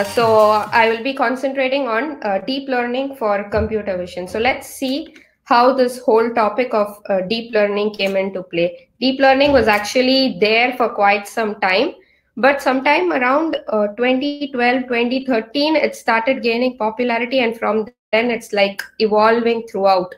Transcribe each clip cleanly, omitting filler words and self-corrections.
So I will be concentrating on deep learning for computer vision. So let's see how this whole topic of deep learning came into play. Deep learning was actually there for quite some time, but sometime around 2012, 2013, it started gaining popularity, and from then it's like evolving throughout.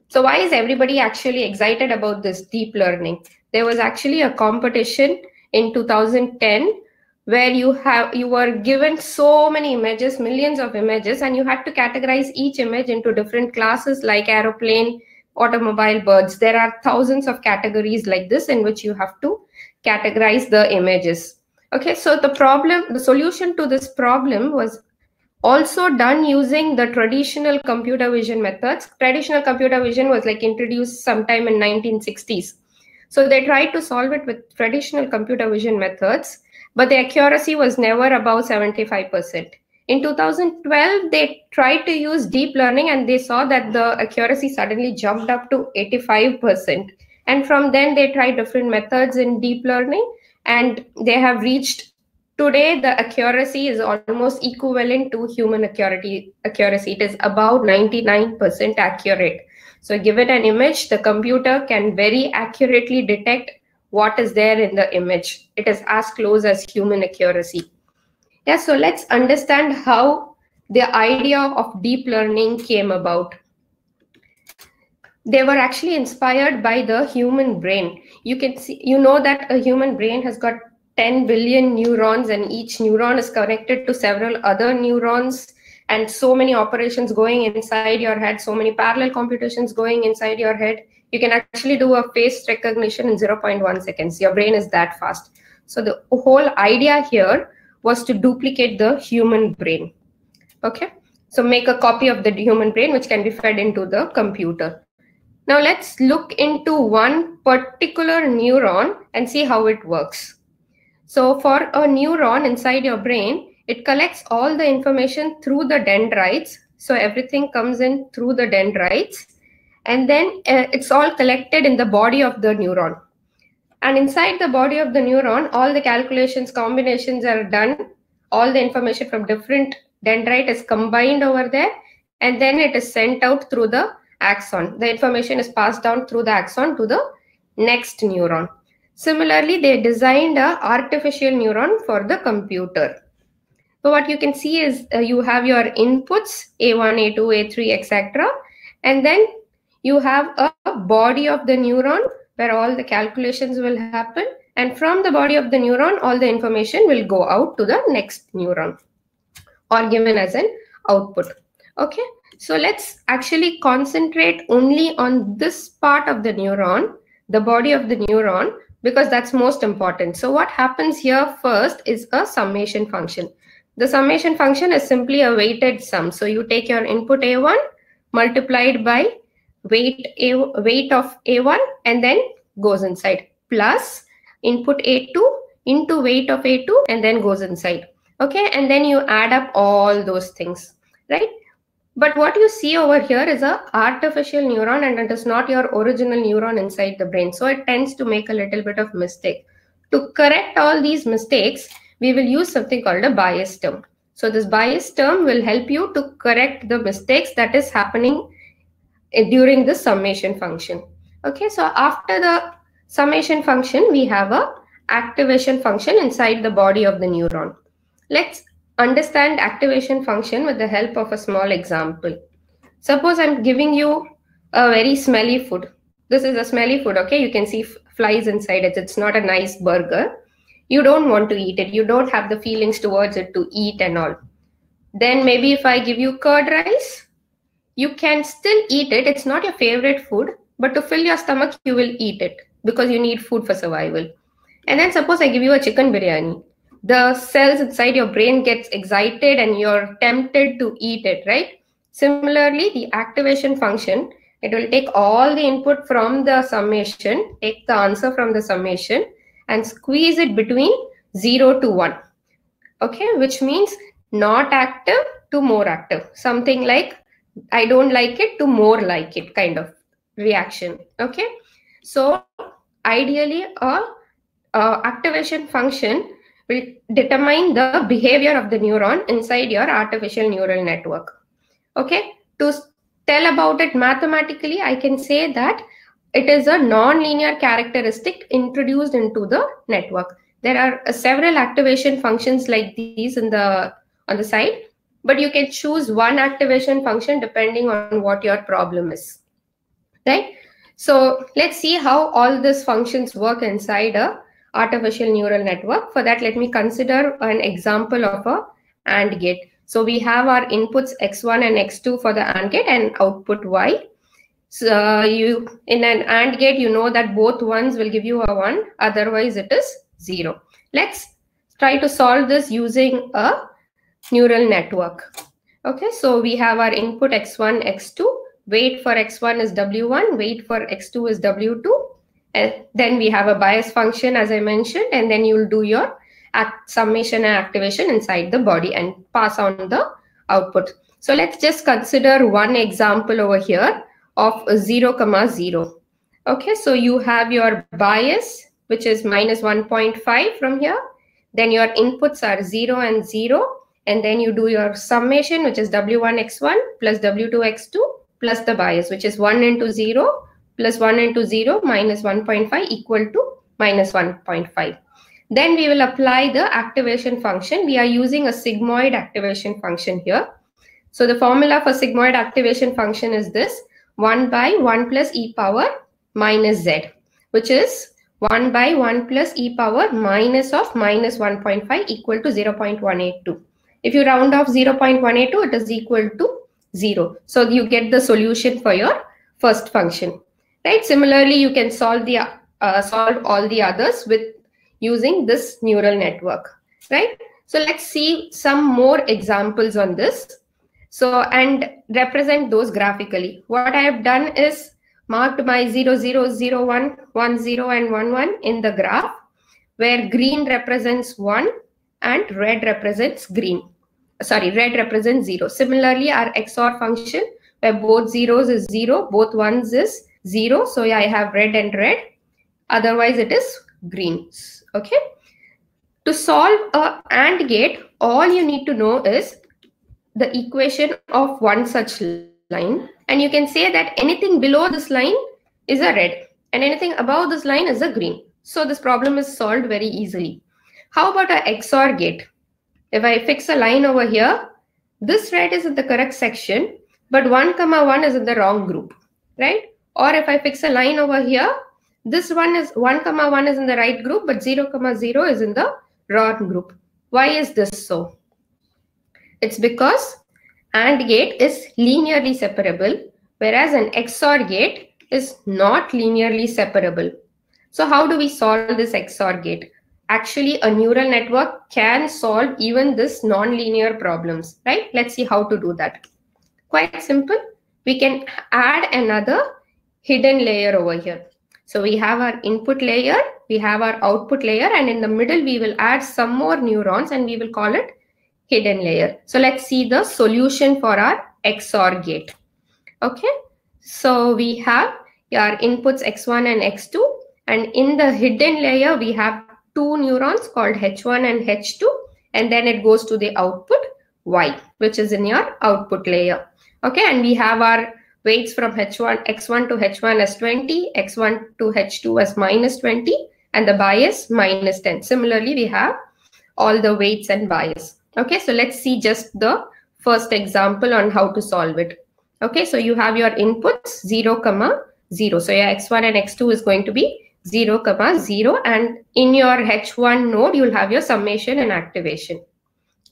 So why is everybody actually excited about this deep learning? There was actually a competition in 2010 where you were given so many images, millions of images, and you had to categorize each image into different classes like aeroplane, automobile, birds. There are thousands of categories like this in which you have to categorize the images. Okay, so the solution to this problem was also done using the traditional computer vision methods. Traditional computer vision was like introduced sometime in 1960s. So they tried to solve it with traditional computer vision methods, but the accuracy was never above 75%. In 2012, they tried to use deep learning and they saw that the accuracy suddenly jumped up to 85%. And from then they tried different methods in deep learning, and they have reached today the accuracy is almost equivalent to human accuracy. It is about 99% accurate. So given an image, the computer can very accurately detect what is there in the image. It is as close as human accuracy. Yeah, so let's understand how the idea of deep learning came about. They were actually inspired by the human brain. You can see, you know that a human brain has got 10 billion neurons, and each neuron is connected to several other neurons, and so many operations going inside your head, so many parallel computations going inside your head. You can actually do a face recognition in 0.1 seconds. Your brain is that fast. So the whole idea here was to duplicate the human brain. Okay, so make a copy of the human brain which can be fed into the computer. Now let's look into one particular neuron and see how it works. So for a neuron inside your brain, it collects all the information through the dendrites. So everything comes in through the dendrites, and then it's all collected in the body of the neuron. And inside the body of the neuron, all the calculations, combinations are done. All the information from different dendrite is combined over there, and then it is sent out through the axon. The information is passed down through the axon to the next neuron. Similarly, they designed an artificial neuron for the computer. So what you can see is you have your inputs, A1, A2, A3, etc. And then you have a body of the neuron where all the calculations will happen. And from the body of the neuron, all the information will go out to the next neuron or given as an output. Okay, so let's actually concentrate only on this part of the neuron, the body of the neuron, because that's most important. So what happens here first is a summation function. The summation function is simply a weighted sum. So you take your input A1 multiplied by weight of A1 and then goes inside, plus input A2 into weight of A2 and then goes inside. Okay, and then you add up all those things, right? But what you see over here is an artificial neuron, and it is not your original neuron inside the brain. So it tends to make a little bit of mistake. To correct all these mistakes, we will use something called a bias term. So this bias term will help you to correct the mistakes that is happening during the summation function. Okay, so after the summation function, we have a activation function inside the body of the neuron. Let's understand activation function with the help of a small example. Suppose I'm giving you a very smelly food. This is a smelly food, okay? You can see flies inside it. It's not a nice burger. You don't want to eat it. You don't have the feelings towards it to eat and all. Then maybe if I give you curd rice, you can still eat it. It's not your favorite food, but to fill your stomach, you will eat it because you need food for survival. And then suppose I give you a chicken biryani. The cells inside your brain gets excited and you're tempted to eat it, right? Similarly, the activation function, it will take all the input from the summation, take the answer from the summation and squeeze it between 0 to 1. Okay, which means not active to more active. Something like I don't like it to more like it kind of reaction. Okay, so ideally a activation function will determine the behavior of the neuron inside your artificial neural network. Okay, to tell about it mathematically, I can say that it is a non-linear characteristic introduced into the network. There are several activation functions like these on the side, but you can choose one activation function depending on what your problem is, right? So let's see how all these functions work inside a artificial neural network. For that, let me consider an example of a AND gate. So we have our inputs x1 and x2 for the AND gate and output y. So you in an AND gate, you know that both ones will give you a 1, otherwise it is 0. Let's try to solve this using a neural network. Okay, so we have our input x1, x2. Weight for x1 is w1, weight for x2 is w2. And then we have a bias function, as I mentioned, and then you'll do your summation and activation inside the body and pass on the output. So let's just consider one example over here of 0, 0. Okay, so you have your bias, which is minus 1.5 from here. Then your inputs are 0 and 0. And then you do your summation, which is w1 x1 plus w2 x2 plus the bias, which is 1 into 0 plus 1 into 0 minus 1.5 equal to minus 1.5. Then we will apply the activation function. We are using a sigmoid activation function here. So the formula for sigmoid activation function is this: 1 by 1 plus e power minus z, which is 1 by 1 plus e power minus of minus 1.5 equal to 0.182. If you round off 0.182, it is equal to 0. So you get the solution for your first function, right? Similarly, you can solve all the others with using this neural network, right? So let's see some more examples on this. So, and represent those graphically. What I have done is marked my 0, 0, 0, 1, 1, 0, and 1, 1 in the graph, where green represents 1 and red represents green. Sorry, red represents 0. Similarly, our XOR function, where both zeros is 0, both ones is 0. So I have red and red. Otherwise, it is green. Okay. To solve a AND gate, all you need to know is the equation of one such line. And you can say that anything below this line is a red and anything above this line is a green. So this problem is solved very easily. How about a XOR gate? If I fix a line over here, this red is in the correct section, but 1, 1 is in the wrong group, right? Or if I fix a line over here, this one is 1, 1 is in the right group, but 0, 0 is in the wrong group. Why is this so? It's because AND gate is linearly separable, whereas an XOR gate is not linearly separable. So how do we solve this XOR gate? Actually, a neural network can solve even this non-linear problems, right? Let's see how to do that. Quite simple. We can add another hidden layer over here. So we have our input layer, we have our output layer, and in the middle, we will add some more neurons and we will call it hidden layer. So let's see the solution for our XOR gate. Okay. So we have our inputs x1 and x2, and in the hidden layer, we have two neurons called H1 and H2, and then it goes to the output Y, which is in your output layer. Okay, and we have our weights from x1 to H1 as 20, x1 to H2 as minus 20, and the bias minus 10. Similarly, we have all the weights and bias. Okay, so let's see just the first example on how to solve it. Okay, so you have your inputs 0, 0. So your x1 and x2 is going to be 0, 0, and in your H1 node, you'll have your summation and activation.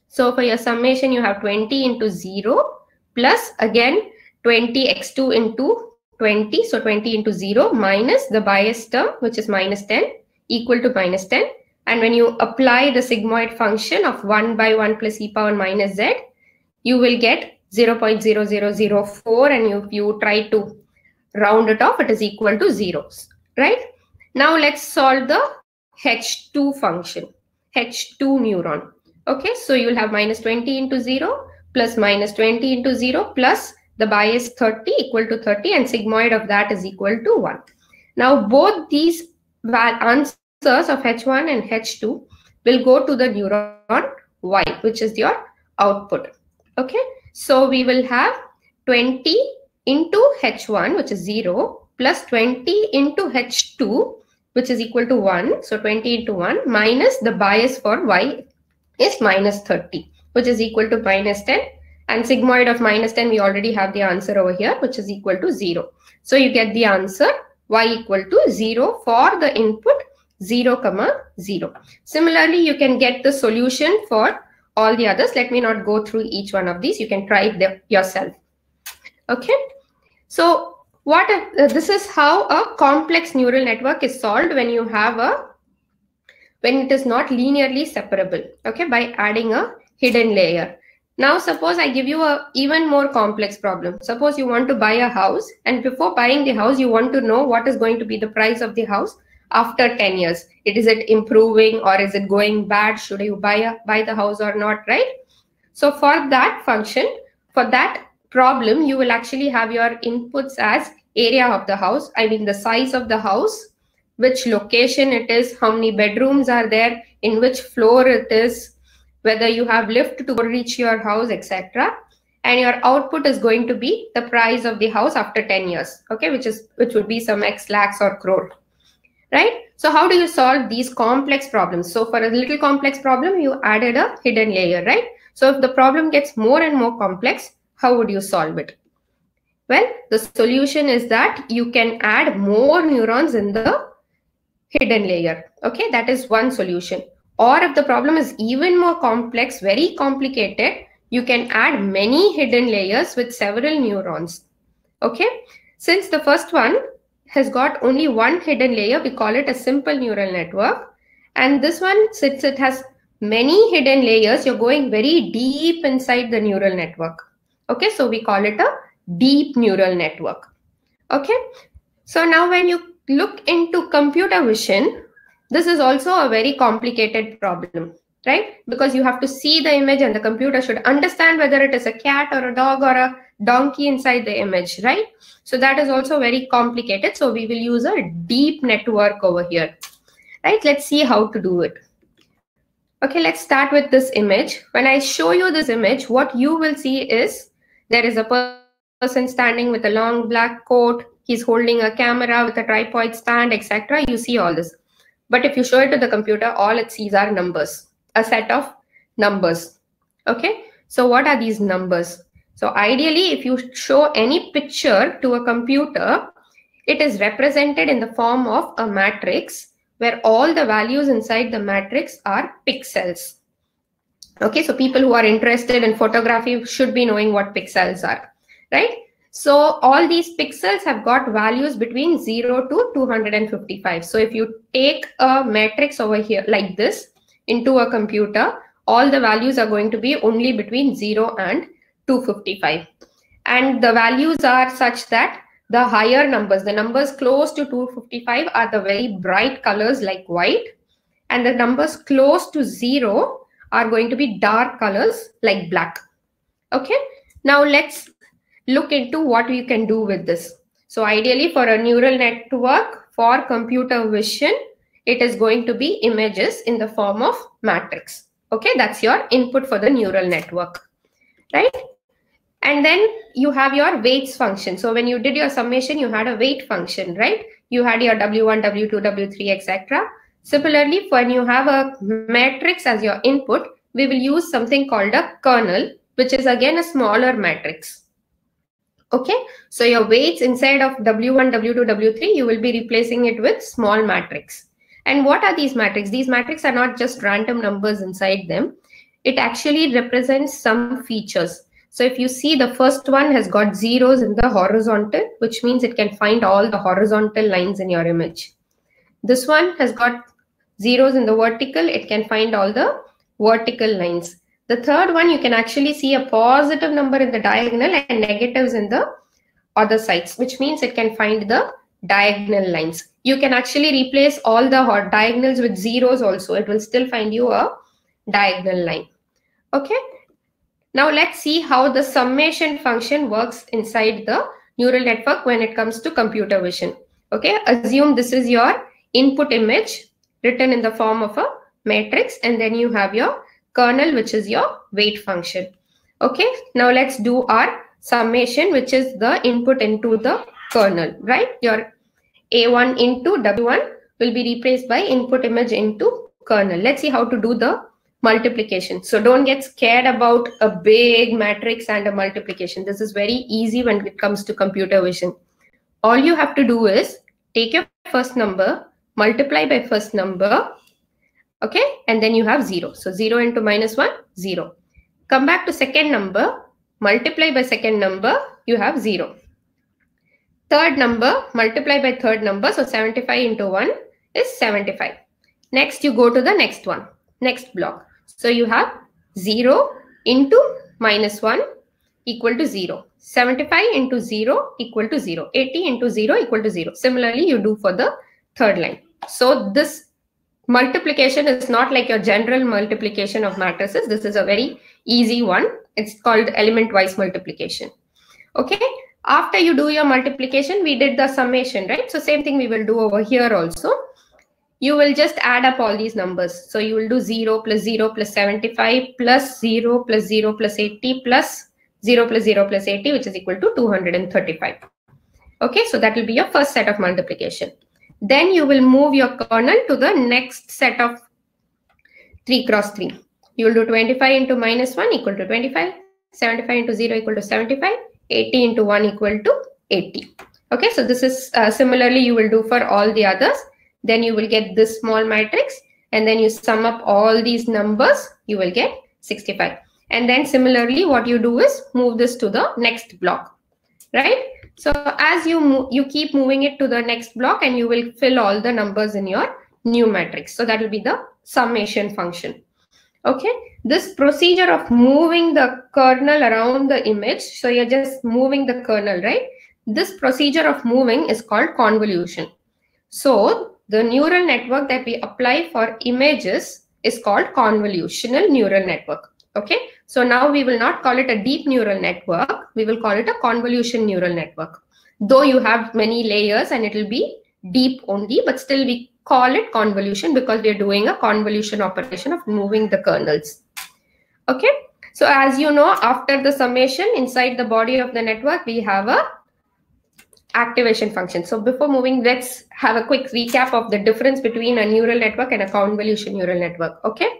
So for your summation, you have 20 into 0 plus again 20 x2 into 20. So 20 into 0 minus the bias term, which is minus 10, equal to minus 10. And when you apply the sigmoid function of 1 by 1 plus e power minus z, you will get 0.0004, and if you try to round it off, it is equal to zeros, right? Now let's solve the H2 function, H2 neuron. Okay, so you'll have minus 20 into 0 plus minus 20 into 0 plus the bias 30 equal to 30, and sigmoid of that is equal to 1. Now both these answers of H1 and H2 will go to the neuron Y, which is your output. Okay, so we will have 20 into H1, which is 0, plus 20 into H2, which is equal to 1. So 20 into 1 minus the bias for Y is minus 30, which is equal to minus 10. And sigmoid of minus 10, we already have the answer over here, which is equal to 0. So you get the answer Y equal to 0 for the input 0, 0. Similarly, you can get the solution for all the others. Let me not go through each one of these. You can try it yourself. Okay. So this is how a complex neural network is solved when you have when it is not linearly separable. Okay, by adding a hidden layer. Now, suppose I give you a even more complex problem. Suppose you want to buy a house, and before buying the house, you want to know what is going to be the price of the house after 10 years. Is it improving or is it going bad? Should you buy the house or not, right? So for that function, for that problem, you will actually have your inputs as area of the house. I mean the size of the house, which location it is, how many bedrooms are there, in which floor it is, whether you have lift to reach your house, etc. And your output is going to be the price of the house after 10 years, okay, which would be some X lakhs or crore, right? So how do you solve these complex problems? So for a little complex problem, you added a hidden layer, right? So if the problem gets more and more complex, how would you solve it? Well, the solution is that you can add more neurons in the hidden layer. Okay, that is one solution. Or if the problem is even more complex, very complicated, you can add many hidden layers with several neurons. Okay, since the first one has got only one hidden layer, we call it a simple neural network. And this one, since it has many hidden layers, you're going very deep inside the neural network. Okay, so we call it a deep neural network. Okay, so now when you look into computer vision, this is also a very complicated problem, right? Because you have to see the image and the computer should understand whether it is a cat or a dog or a donkey inside the image, right? So that is also very complicated. So we will use a deep network over here, right? Let's see how to do it. Okay, let's start with this image. When I show you this image, what you will see is there is a person standing with a long black coat. He's holding a camera with a tripod stand, etc. You see all this. But if you show it to the computer, all it sees are numbers, a set of numbers. Okay, so what are these numbers? So ideally, if you show any picture to a computer, it is represented in the form of a matrix where all the values inside the matrix are pixels. Okay, so people who are interested in photography should be knowing what pixels are, right? So all these pixels have got values between 0 to 255. So if you take a matrix over here like this into a computer, all the values are going to be only between 0 and 255. And the values are such that the higher numbers, the numbers close to 255 are the very bright colors like white. And the numbers close to 0 are going to be dark colors like black. Okay, now let's look into what we can do with this. So ideally for a neural network for computer vision, it is going to be images in the form of matrix. Okay, that's your input for the neural network, right? And then you have your weights function. So when you did your summation, you had a weight function, right? You had your W1, W2, W3, etc. Similarly, when you have a matrix as your input, we will use something called a kernel, which is again a smaller matrix. Okay, so your weights inside of W1, W2, W3, you will be replacing it with small matrix. And what are these matrices? These matrices are not just random numbers inside them. It actually represents some features. So if you see, the first one has got zeros in the horizontal, which means it can find all the horizontal lines in your image. This one has got zeros in the vertical. It can find all the vertical lines. The third one, you can actually see a positive number in the diagonal and negatives in the other sides, which means it can find the diagonal lines. You can actually replace all the diagonals with zeros also. It will still find you a diagonal line. Okay. Now let's see how the summation function works inside the neural network when it comes to computer vision. Okay. Assume this is your input image written in the form of a matrix, and then you have your kernel, which is your weight function. Okay, now let's do our summation, which is the input into the kernel, right? Your A1 into W1 will be replaced by input image into kernel. Let's see how to do the multiplication. So don't get scared about a big matrix and a multiplication. This is very easy when it comes to computer vision. All you have to do is take your first number, multiply by first number, okay, and then you have 0. So 0 into -1, 0. Come back to second number, multiply by second number, you have 0. Third number, multiply by third number, so 75 into 1 is 75. Next, you go to the next one, next block. So you have 0 into -1 equal to 0. 75 into 0 equal to 0. 80 into 0 equal to 0. Similarly, you do for the third line. So this multiplication is not like your general multiplication of matrices. This is a very easy one. It's called element-wise multiplication. Okay. After you do your multiplication, we did the summation, right? So same thing we will do over here also. You will just add up all these numbers. So you will do 0 plus 0 plus 75 plus 0 plus 0 plus 80 plus 0 plus 0 plus 80, which is equal to 235. Okay, so that will be your first set of multiplication. Then you will move your kernel to the next set of 3 cross 3. You will do 25 into -1 equal to 25, 75 into 0 equal to 75, 80 into 1 equal to 80. Okay, so this is similarly you will do for all the others. Then you will get this small matrix, and then you sum up all these numbers, you will get 65. And then similarly, what you do is move this to the next block, right? So as you keep moving it to the next block, and you will fill all the numbers in your new matrix. So that will be the summation function. Okay, this procedure of moving the kernel around the image, so you're just moving the kernel, right? This procedure of moving is called convolution. So the neural network that we apply for images is called convolutional neural network. Okay, so now we will not call it a deep neural network. We will call it a convolution neural network. Though you have many layers and it will be deep only, but still we call it convolution because we are doing a convolution operation of moving the kernels. Okay, so as you know, after the summation inside the body of the network, we have a activation function. So before moving, let's have a quick recap of the difference between a neural network and a convolution neural network. Okay,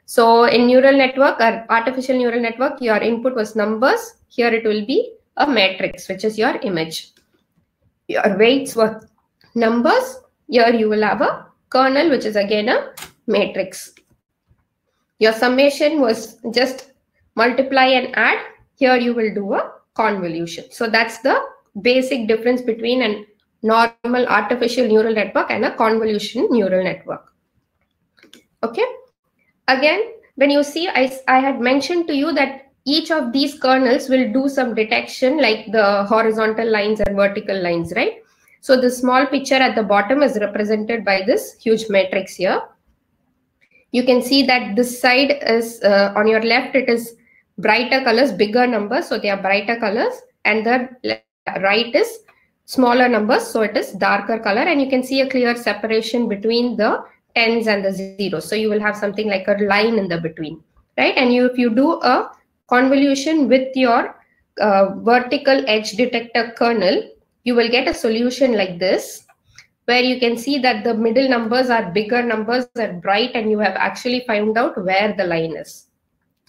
so in neural network or artificial neural network, your input was numbers. Here it will be a matrix, which is your image. Your weights were numbers. Here you will have a kernel, which is again a matrix. Your summation was just multiply and add. Here you will do a convolution. So that's the basic difference between a normal artificial neural network and a convolution neural network. Okay. Again, when you see, I had mentioned to you that each of these kernels will do some detection like the horizontal lines and vertical lines, right? So the small picture at the bottom is represented by this huge matrix here. You can see that this side is on your left, it is brighter colors, bigger numbers. So they are brighter colors, and the right is smaller numbers, so it is darker color, and you can see a clear separation between the tens and the zeros. So you will have something like a line in the between, right? And if you do a convolution with your vertical edge detector kernel, you will get a solution like this, where you can see that the middle numbers are bigger numbers, are bright, and you have actually found out where the line is.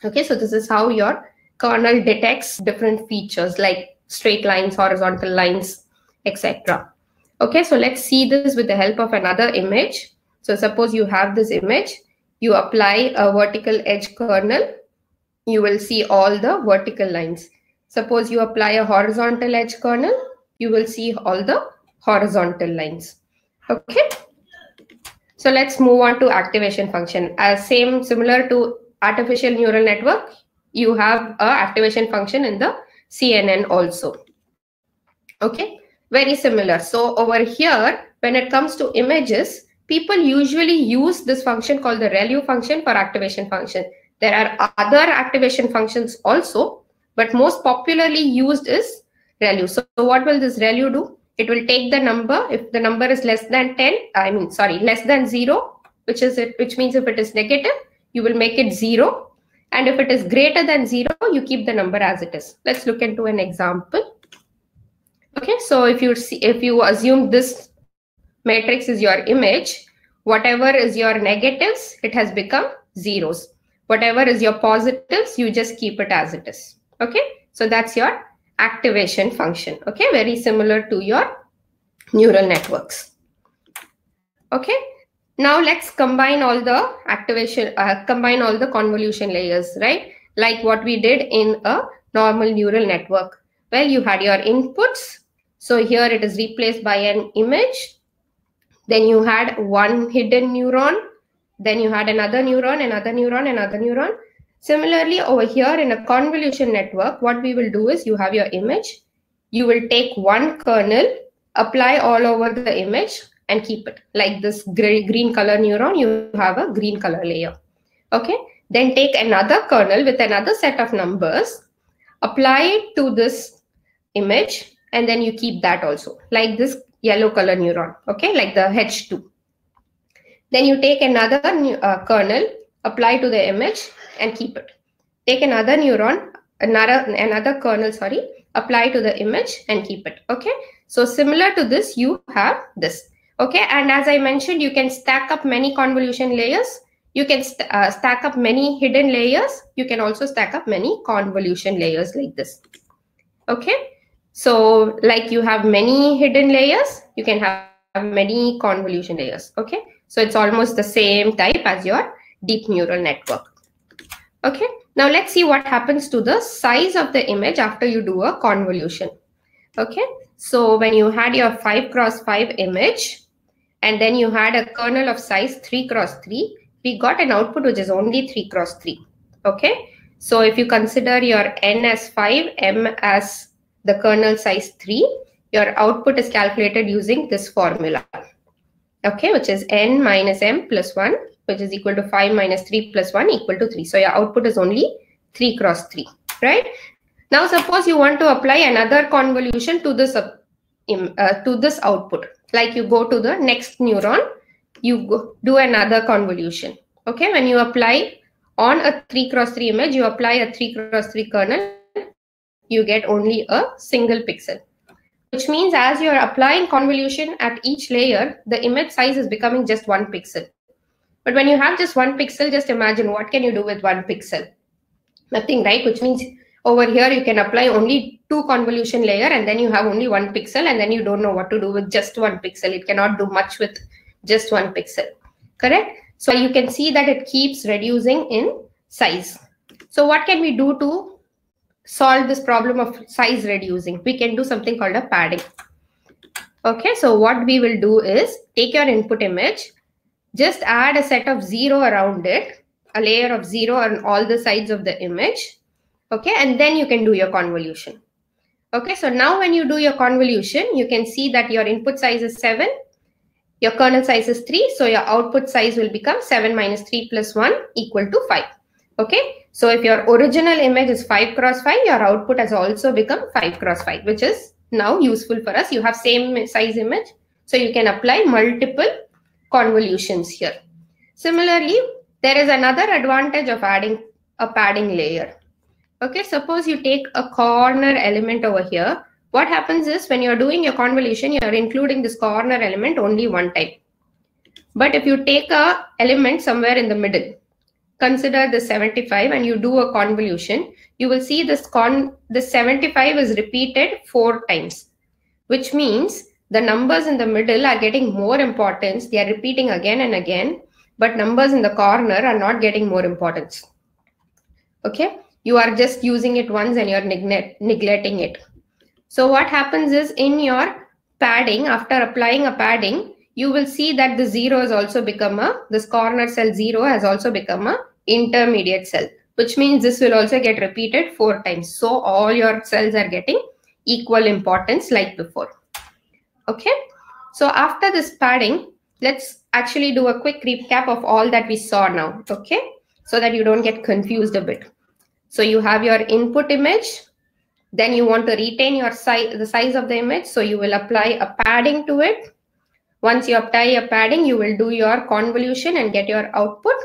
Okay, so this is how your kernel detects different features like straight lines, horizontal lines, etc. Okay, so let's see this with the help of another image. So suppose you have this image, you apply a vertical edge kernel, you will see all the vertical lines. Suppose you apply a horizontal edge kernel, you will see all the horizontal lines. Okay, so let's move on to activation function. Similar to artificial neural network, you have a activation function in the CNN also. Okay, very similar. So over here, when it comes to images, people usually use this function called the ReLU function for activation function. There are other activation functions also, but most popularly used is ReLU. So what will this ReLU do? It will take the number. If the number is less than 0, which means if it is negative, you will make it 0. And if it is greater than 0, you keep the number as it is. Let's look into an example. Okay, so if you assume this matrix is your image, whatever is your negatives, it has become zeros. Whatever is your positives, you just keep it as it is. Okay, so that's your activation function. Okay, very similar to your neural networks. Okay, now let's combine all the combine all the convolution layers, right? Like what we did in a normal neural network. Well, you had your inputs. So here it is replaced by an image. Then you had one hidden neuron. Then you had another neuron, another neuron, another neuron. Similarly, over here in a convolution network, what we will do is you have your image. You will take one kernel, apply all over the image, and keep it. Like this green color neuron, you have a green color layer. Okay. Then take another kernel with another set of numbers, apply it to this image, and then you keep that also. Like this yellow color neuron. Okay. Like the H2. Then you take another kernel, apply to the image, and keep it. Take another neuron, another kernel, sorry, apply to the image and keep it. Okay. So similar to this, you have this. Okay. And as I mentioned, you can stack up many convolution layers. You can stack up many hidden layers. You can also stack up many convolution layers like this. Okay. So like you have many hidden layers, you can have many convolution layers. Okay. So it's almost the same type as your deep neural network. Okay. Now let's see what happens to the size of the image after you do a convolution. Okay. So when you had your 5x5 image, and then you had a kernel of size 3x3, we got an output which is only 3x3. Okay. So if you consider your n as 5, m as the kernel size 3, your output is calculated using this formula. Okay, which is n minus m plus 1, which is equal to 5 minus 3 plus 1 equal to 3. So your output is only 3x3, right? Now suppose you want to apply another convolution to this output. Like you go to the next neuron, you do another convolution. Okay, when you apply on a 3x3 image, you apply a 3x3 kernel, you get only a single pixel. Which means as you're applying convolution at each layer, the image size is becoming just 1 pixel. But when you have just 1 pixel, just imagine what can you do with 1 pixel? Nothing, right? Which means over here you can apply only 2 convolution layer and then you have only 1 pixel and then you don't know what to do with just 1 pixel. It cannot do much with just 1 pixel. Correct? So you can see that it keeps reducing in size. So what can we do to solve this problem of size reducing? We can do something called a padding. Okay, so what we will do is take your input image, just add a set of 0 around it, a layer of 0 on all the sides of the image. Okay, and then you can do your convolution. Okay, so now when you do your convolution, you can see that your input size is 7, your kernel size is 3, so your output size will become 7 minus 3 plus 1 equal to 5. Okay, so if your original image is 5x5, your output has also become 5x5, which is now useful for us. You have same size image, so you can apply multiple convolutions here. Similarly, there is another advantage of adding a padding layer. Okay, suppose you take a corner element over here. What happens is when you're doing your convolution, you're including this corner element only one time. But if you take a element somewhere in the middle, consider the 75 and you do a convolution, you will see this 75 is repeated 4 times, which means the numbers in the middle are getting more importance. They are repeating again and again, but numbers in the corner are not getting more importance. Okay, you are just using it once and you're neglecting it. So what happens is in your padding, after applying a padding, you will see that the 0 has also become this corner cell 0 has also become a intermediate cell, which means this will also get repeated 4 times. So all your cells are getting equal importance like before. Okay. So after this padding, let's actually do a quick recap of all that we saw now. Okay. So that you don't get confused a bit. So you have your input image. Then you want to retain your the size of the image. So you will apply a padding to it. Once you apply your padding, you will do your convolution and get your output.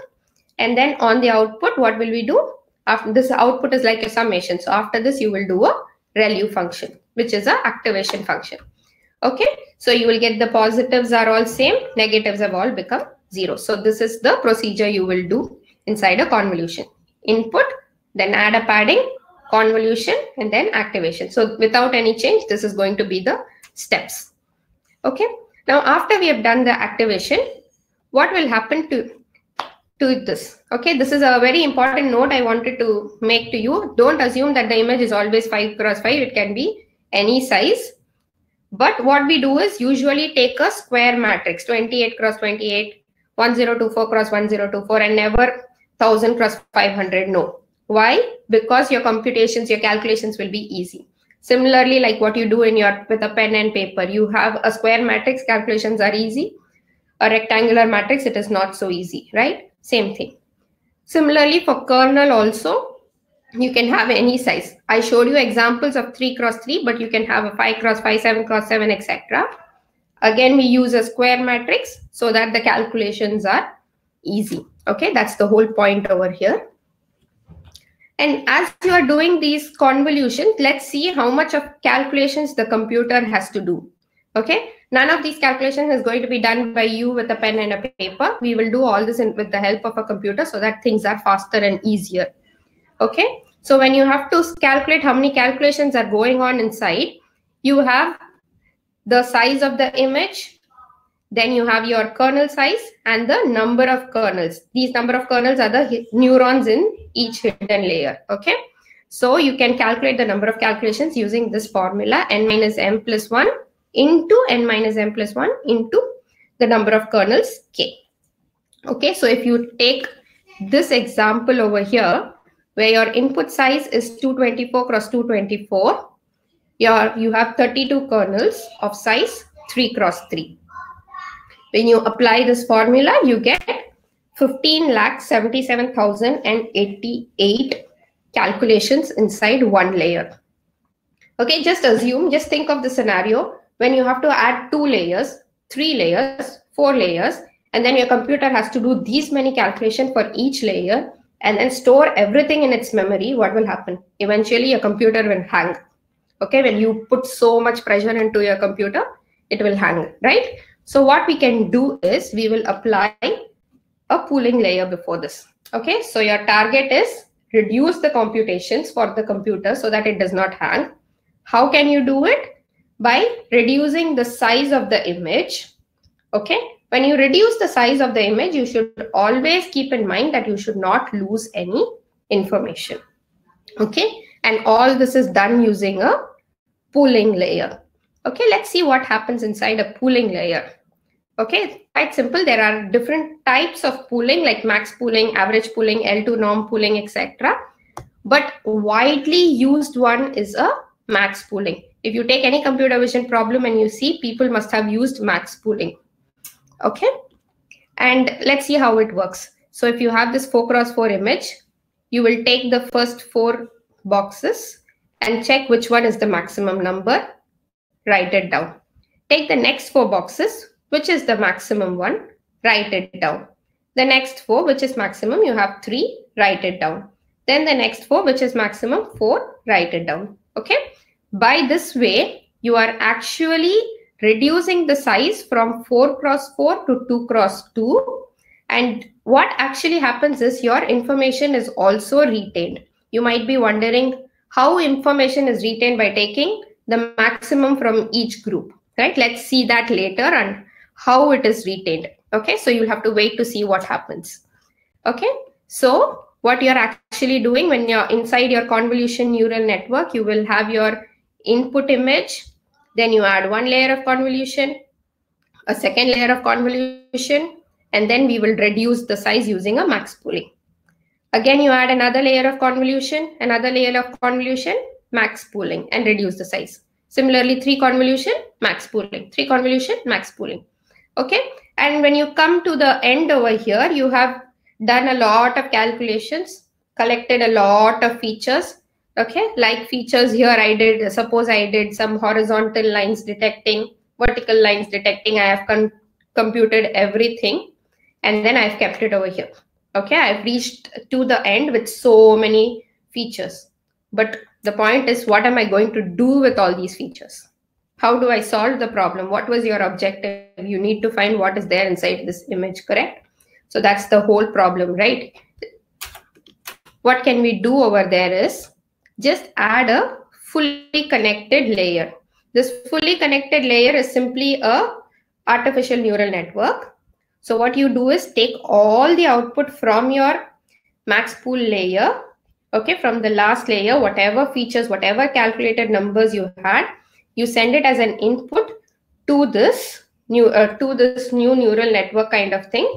And then on the output, what will we do? After this output is like a summation. So after this, you will do a ReLU function, which is a activation function. Okay, so you will get the positives are all same, negatives have all become 0. So this is the procedure you will do inside a convolution. Input, then add a padding, convolution, and then activation. So without any change, this is going to be the steps. Okay, now after we have done the activation, what will happen to this? Okay, this is a very important note I wanted to make to you. Don't assume that the image is always 5 cross 5. It can be any size. But what we do is usually take a square matrix, 28 cross 28, 1024 cross 1024, and never 1000 cross 500. No. Why? Because your computations, your calculations will be easy. Similarly, like what you do with a pen and paper, you have a square matrix, calculations are easy. A rectangular matrix, it is not so easy, right? Same thing. Similarly, for kernel also, you can have any size. I showed you examples of 3 cross 3, but you can have a 5 cross 5, 7 cross 7, etc. Again, we use a square matrix so that the calculations are easy. Okay, that's the whole point over here. And as you are doing these convolutions, let's see how much of calculations the computer has to do. Okay, none of these calculations is going to be done by you with a pen and a paper. We will do all this with the help of a computer so that things are faster and easier. Okay, so when you have to calculate how many calculations are going on inside, you have the size of the image, then you have your kernel size and the number of kernels. These number of kernels are the neurons in each hidden layer. Okay, so you can calculate the number of calculations using this formula, n minus m plus 1 into n minus m plus 1 into the number of kernels k. Okay, so if you take this example over here, where your input size is 224 cross 224, you have 32 kernels of size 3 cross 3. When you apply this formula, you get 15,77,088 calculations inside one layer. Okay, just think of the scenario when you have to add 2 layers, 3 layers, 4 layers, and then your computer has to do these many calculations for each layer and then store everything in its memory. What will happen? Eventually, your computer will hang. Okay, when you put so much pressure into your computer, it will hang, right? So what we can do is we will apply a pooling layer before this. Okay, so your target is reduce the computations for the computer so that it does not hang. How can you do it? By reducing the size of the image. Okay, when you reduce the size of the image, you should always keep in mind that you should not lose any information. Okay, and all this is done using a pooling layer. Okay, let's see what happens inside a pooling layer. Okay, quite simple. There are different types of pooling like max pooling, average pooling, L2 norm pooling, etc. But widely used one is a max pooling. If you take any computer vision problem and you see, people must have used max pooling. Okay, and let's see how it works. So if you have this 4 cross 4 image, you will take the first 4 boxes and check which one is the maximum number. Write it down. Take the next 4 boxes, which is the maximum one. Write it down. The next 4, which is maximum, you have 3. Write it down. Then the next 4, which is maximum, 4. Write it down. Okay. By this way, you are actually reducing the size from 4 cross 4 to 2 cross 2. And what actually happens is your information is also retained. You might be wondering how information is retained by taking the maximum from each group, right? Let's see that later and how it is retained. Okay, so you'll have to wait to see what happens. Okay, so what you're actually doing when you're inside your convolution neural network, you will have your input image, then you add 1 layer of convolution, a second layer of convolution, and then we will reduce the size using a max pooling. Again, you add another layer of convolution, another layer of convolution, max pooling, and reduce the size. Similarly, 3 convolution, max pooling, 3 convolution, max pooling. Okay, and when you come to the end over here, you have done a lot of calculations, collected a lot of features. Okay, like features here suppose I did some horizontal lines detecting, vertical lines detecting. I have computed everything, and then I've kept it over here. Okay, I've reached to the end with so many features. But the point is, what am I going to do with all these features? How do I solve the problem? What was your objective? You need to find what is there inside this image, correct? So that's the whole problem, right? What can we do over there is just add a fully connected layer. This fully connected layer is simply a artificial neural network. So what you do is take all the output from your MaxPool layer, okay, from the last layer, whatever features, whatever calculated numbers you had, you send it as an input to this new neural network kind of thing,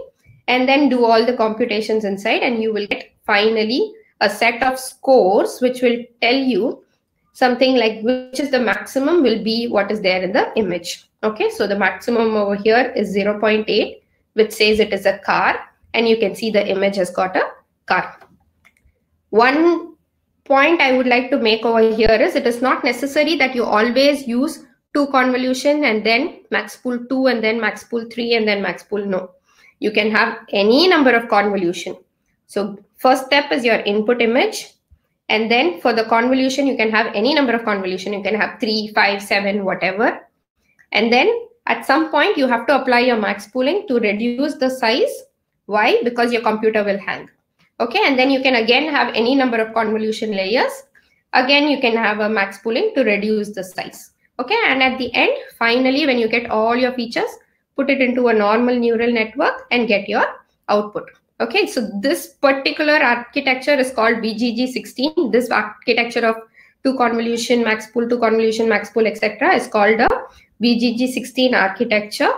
and then do all the computations inside, and you will get finally a set of scores which will tell you something like which is the maximum will be what is there in the image. Okay, so the maximum over here is 0.8, which says it is a car, and you can see the image has got a car. One point I would like to make over here is it is not necessary that you always use 2 convolution and then MaxPool 2 and then MaxPool 3 and then MaxPool. No, you can have any number of convolution. So first step is your input image, and then for the convolution you can have any number of convolution. You can have 3, 5, 7, whatever, and then at some point you have to apply your MaxPooling to reduce the size. Why? Because your computer will hang. Okay, and then you can again have any number of convolution layers. Again, you can have a MaxPooling to reduce the size. Okay, and at the end, finally, when you get all your features, put it into a normal neural network and get your output. Okay, so this particular architecture is called BGG16. This architecture of 2 convolution, MaxPool, 2 convolution, MaxPool, etc. is called a BGG16 architecture.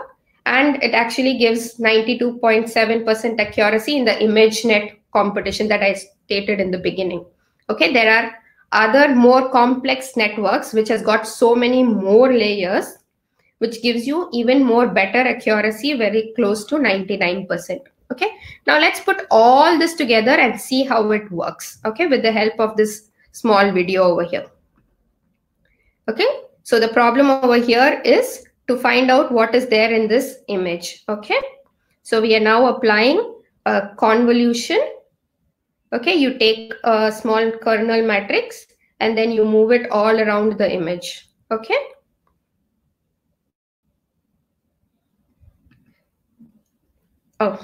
And it actually gives 92.7% accuracy in the ImageNet competition that I stated in the beginning. Okay, there are other more complex networks which has got so many more layers, which gives you even more better accuracy, very close to 99%. Okay, now let's put all this together and see how it works. Okay, with the help of this small video over here. Okay, so the problem over here is to find out what is there in this image. Okay, so we are now applying a convolution. Okay, you take a small kernel matrix and then you move it all around the image. Okay, oh,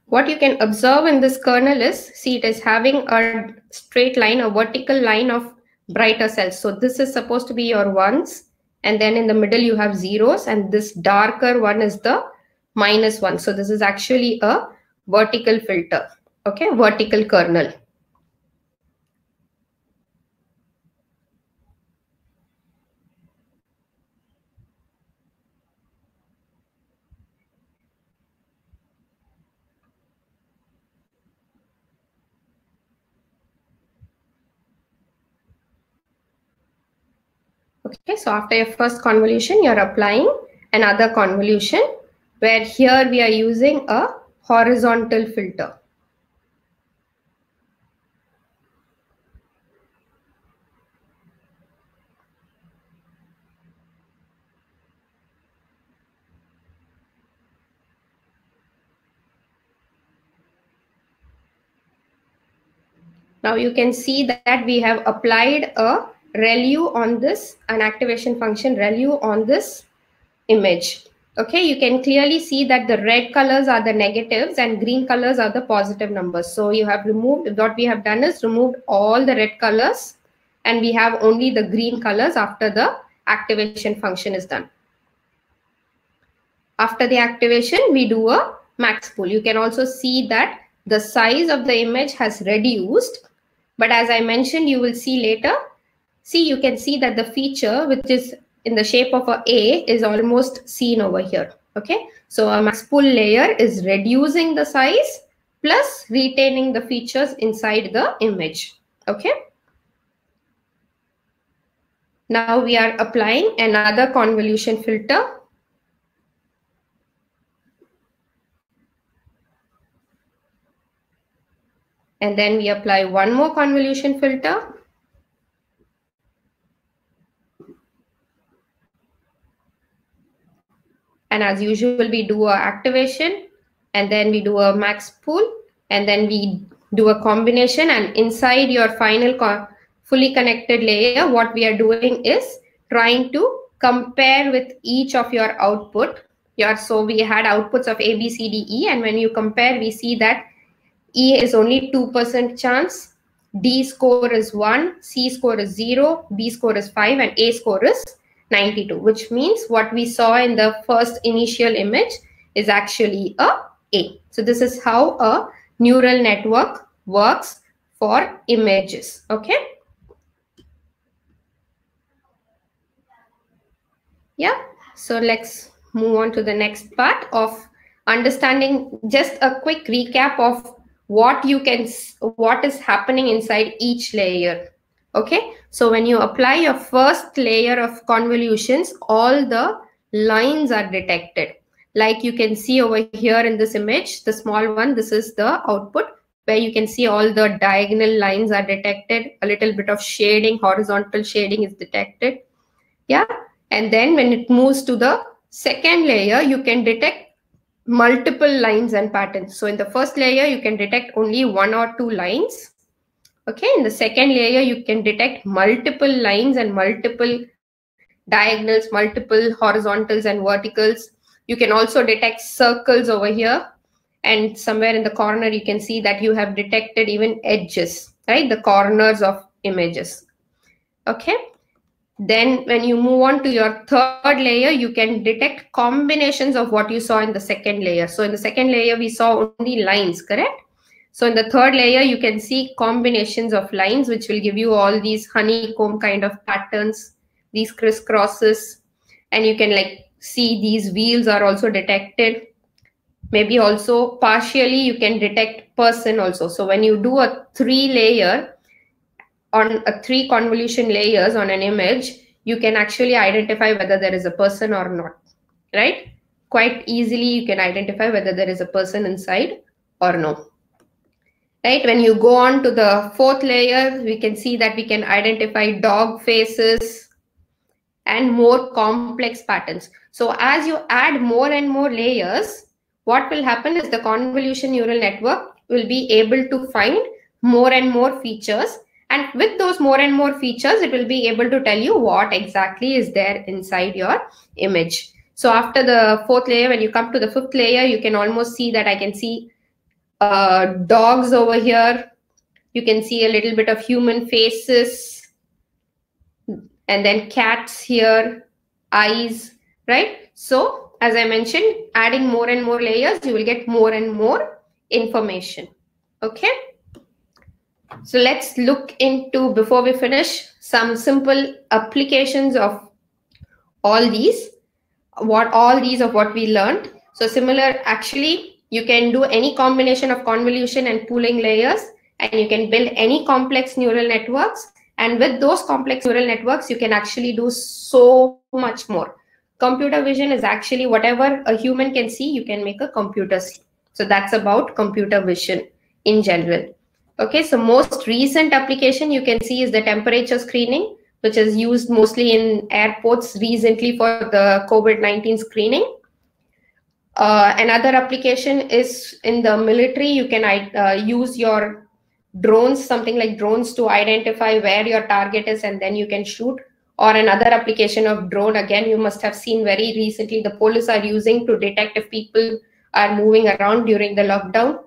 what you can observe in this kernel is, see, it is having a straight line, a vertical line of brighter cells. So this is supposed to be your ones, and then in the middle you have zeros, and this darker one is the -1. So this is actually a vertical filter, okay, vertical kernel. Okay, so after your first convolution, you're applying another convolution, where here we are using a horizontal filter. Now you can see that we have applied a ReLU on this, an activation function ReLU on this image. Okay, you can clearly see that the red colors are the negatives and green colors are the positive numbers. So you have removed, what we have done is removed all the red colors, and we have only the green colors after the activation function is done. After the activation, we do a MaxPool. You can also see that the size of the image has reduced. But as I mentioned, you will see later, see, you can see that the feature, which is in the shape of a A, is almost seen over here. Okay, so a MaxPool layer is reducing the size plus retaining the features inside the image. Okay. Now we are applying another convolution filter. And then we apply one more convolution filter. And as usual, we do a activation, and then we do a max pool, and then we do a combination. And inside your final fully connected layer, what we are doing is trying to compare with each of your output. So we had outputs of A, B, C, D, E, and when you compare, we see that E is only 2% chance, D score is 1, C score is 0, B score is 5, and A score is 92, which means what we saw in the first initial image is actually A. So this is how a neural network works for images. Okay. Yeah. So let's move on to the next part of understanding. Just a quick recap of what is happening inside each layer. Okay, so when you apply your first layer of convolutions, all the lines are detected. Like you can see over here in this image, the small one, this is the output, where you can see all the diagonal lines are detected. A little bit of shading, horizontal shading is detected. Yeah, and then when it moves to the second layer, you can detect multiple lines and patterns. So in the first layer, you can detect only 1 or 2 lines. Okay, in the second layer, you can detect multiple lines and multiple diagonals, multiple horizontals and verticals. You can also detect circles over here. And somewhere in the corner, you can see that you have detected even edges, right? The corners of images. Okay. Then when you move on to your third layer, you can detect combinations of what you saw in the second layer. So in the second layer, we saw only lines, correct? So in the third layer, you can see combinations of lines, which will give you all these honeycomb kind of patterns, these crisscrosses, and you can like see these wheels are also detected. Maybe also partially you can detect person also. So when you do a 3 convolution layers on an image, you can actually identify whether there is a person or not, right? Quite easily you can identify whether there is a person inside or no. Right, when you go on to the fourth layer, we can see that we can identify dog faces and more complex patterns. So as you add more and more layers, what will happen is the convolution neural network will be able to find more and more features. And with those more and more features, it will be able to tell you what exactly is there inside your image. So after the fourth layer, when you come to the fifth layer, you can almost see that I can see dogs over here. You can see a little bit of human faces, and then cats here, eyes, right? So as I mentioned, adding more and more layers, you will get more and more information. Okay. So let's look into, before we finish, some simple applications of all these, what we learned. So similar, actually, you can do any combination of convolution and pooling layers, and you can build any complex neural networks. And with those complex neural networks, you can actually do so much more. Computer vision is actually whatever a human can see, you can make a computer see. So that's about computer vision in general. Okay, so most recent application you can see is the temperature screening, which is used mostly in airports recently for the COVID-19 screening. Another application is in the military. You can use your drones, something like drones, to identify where your target is, and then you can shoot. Or another application of drone, again, you must have seen very recently, the police are using to detect if people are moving around during the lockdown.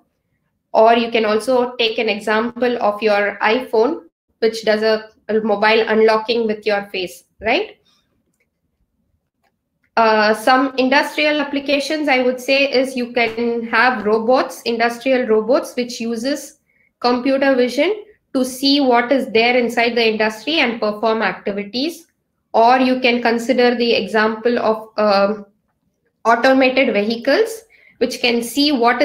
Or you can also take an example of your iPhone, which does a mobile unlocking with your face, right? Some industrial applications, I would say, is you can have robots, industrial robots, which uses computer vision to see what is there inside the industry and perform activities. Or you can consider the example of automated vehicles, which can see what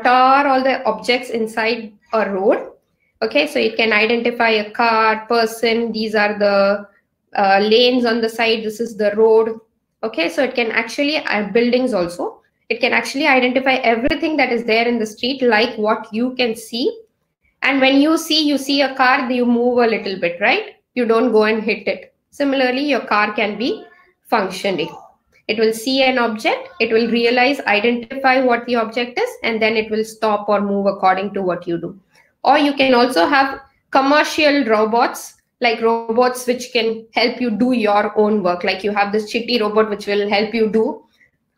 are all the objects inside a road. Okay, so it can identify a car, person, these are the lanes on the side, this is the road. Okay, so it can actually, buildings also, it can actually identify everything that is there in the street, like what you can see, And when you see a car, you move a little bit, right? You don't go and hit it. Similarly, your car can be functioning. It will see an object, it will realize, identify what the object is, and then it will stop or move according to what you do. Or you can also have commercial robots, like robots which can help you do your own work. Like you have this Chitty robot which will help you do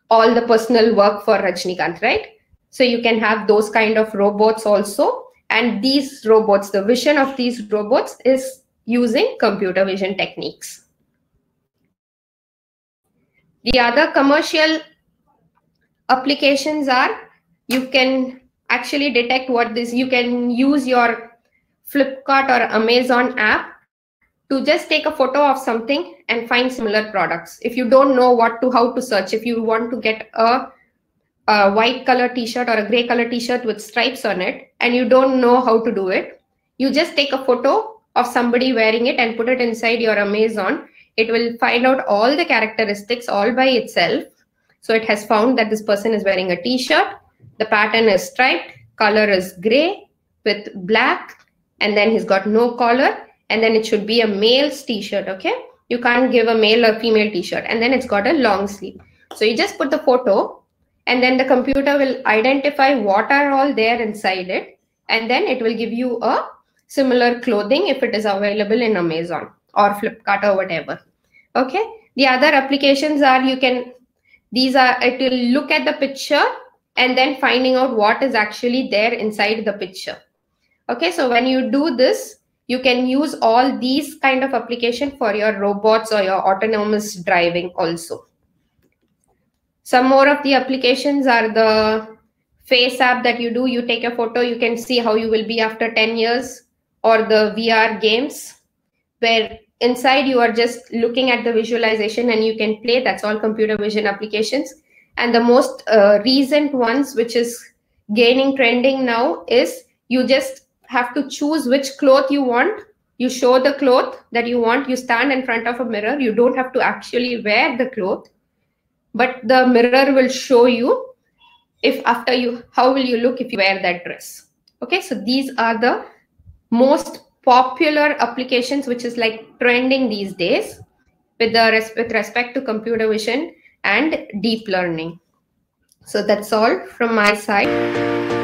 all the personal work for Rajnikant, right? So you can have those kind of robots also. And these robots, the vision of these robots is using computer vision techniques. The other commercial applications are, you can actually detect what this, you can use your Flipkart or Amazon app to just take a photo of something and find similar products. If you don't know how to search, if you want to get a white color t-shirt or a gray color t-shirt with stripes on it and you don't know how to do it, you just take a photo of somebody wearing it and put it inside your Amazon. It will find out all the characteristics all by itself. So it has found that this person is wearing a t-shirt, the pattern is striped, color is gray with black, and then he's got no collar, and then it should be a male's t-shirt, okay? You can't give a male or female t-shirt, and then it's got a long sleeve. So you just put the photo, and then the computer will identify what are all there inside it, and then it will give you a similar clothing if it is available in Amazon or Flipkart or whatever. Okay. The other applications are, it will look at the picture and then finding out what is actually there inside the picture. Okay. So when you do this, you can use all these kind of application for your robots or your autonomous driving also. Some more of the applications are the face app that you do. You take a photo, you can see how you will be after 10 years, or the VR games where inside you are just looking at the visualization and you can play. That's all computer vision applications. And the most recent ones, which is gaining trending now, is you just have to choose which cloth you want. You show the cloth that you want. You stand in front of a mirror. You don't have to actually wear the cloth, but the mirror will show you how will you look if you wear that dress. Okay, so these are the most popular applications which is like trending these days with respect to computer vision and deep learning. So that's all from my side.